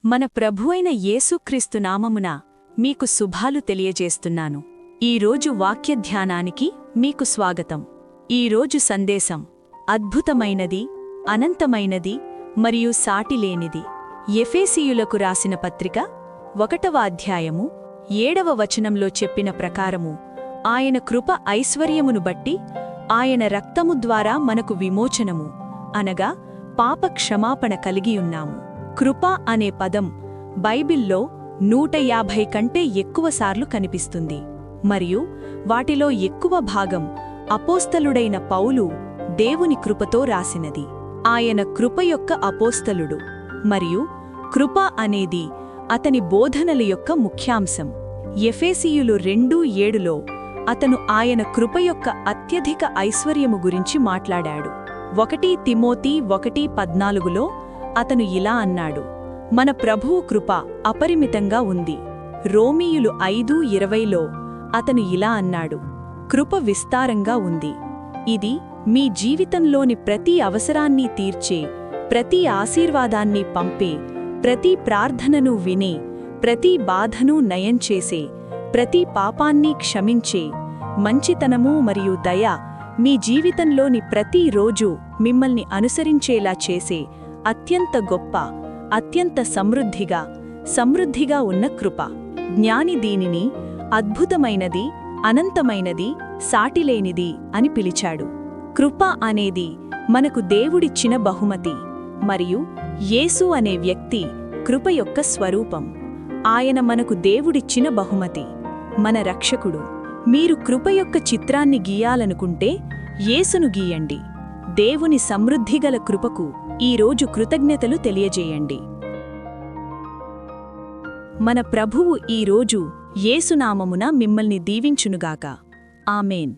మన ప్రభువైన యేసుక్రీస్తు నామమున మీకు శుభాలు తెలియజేస్తున్నాను. ఈరోజు వాక్య ధ్యానానికి మీకు స్వాగతం. ఈరోజు సందేశం అద్భుతమైనది, అనంతమైనది మరియు సాటిలేనిది. ఎఫెసీయులకు రాసిన పత్రిక 1వ అధ్యాయము 7వ వచనంలో చెప్పిన ప్రకారము ఆయన కృప ఐశ్వర్యమును బట్టి ఆయన రక్తము ద్వారా మనకు విమోచనము అనగా పాప క్షమాపణ కలిగియున్నాము. కృప అనే పదం బైబిల్లో 150 కంటే ఎక్కువసార్లు కనిపిస్తుంది మరియు వాటిలో ఎక్కువ భాగం అపోస్తలుడైన పౌలు దేవుని కృపతో రాసినది. ఆయన కృప యొక్క అపోస్తలుడు మరియు కృప అనేది అతని బోధనల యొక్క ముఖ్యాంశం. ఎఫెసీయులు 2:7లో అతను ఆయన కృప యొక్క అత్యధిక ఐశ్వర్యము గురించి మాట్లాడాడు. 1 తిమోతి 1:14లో అతను ఇలా అన్నాడు, మన ప్రభువు కృప అపరిమితంగా ఉంది. రోమీయులు 5:20లో అతను ఇలా అన్నాడు, కృప విస్తారంగా ఉంది. ఇది మీ జీవితంలోని ప్రతి అవసరాన్ని తీర్చే, ప్రతి ఆశీర్వాదాన్ని పంపే, ప్రతి ప్రార్థనను వినే, ప్రతి బాధను నయం చేసే, ప్రతి పాపాన్ని క్షమించే మంచితనము మరియు దయ మీ జీవితంలోని ప్రతి రోజు మిమ్మల్ని అనుసరించేలా చేసే అత్యంత గొప్ప, అత్యంత సమృద్ధిగా ఉన్న కృప. జ్ఞాని దీనిని అద్భుతమైనది, అనంతమైనది, సాటిలేనిది అని పిలిచాడు. కృప అనేది మనకు దేవుడిచ్చిన బహుమతి మరియు యేసు అనే వ్యక్తి కృప యొక్క స్వరూపం. ఆయన మనకు దేవుడిచ్చిన బహుమతి, మన రక్షకుడు. మీరు కృప యొక్క చిత్రాన్ని గీయాలనుకుంటే యేసును గీయండి. దేవుని సమృద్ధిగల కృపకు ఈరోజు కృతజ్ఞతలు తెలియజేయండి. మన ప్రభువు ఈరోజు యేసునామమున మిమ్మల్ని దీవించునుగాక. ఆమేన్.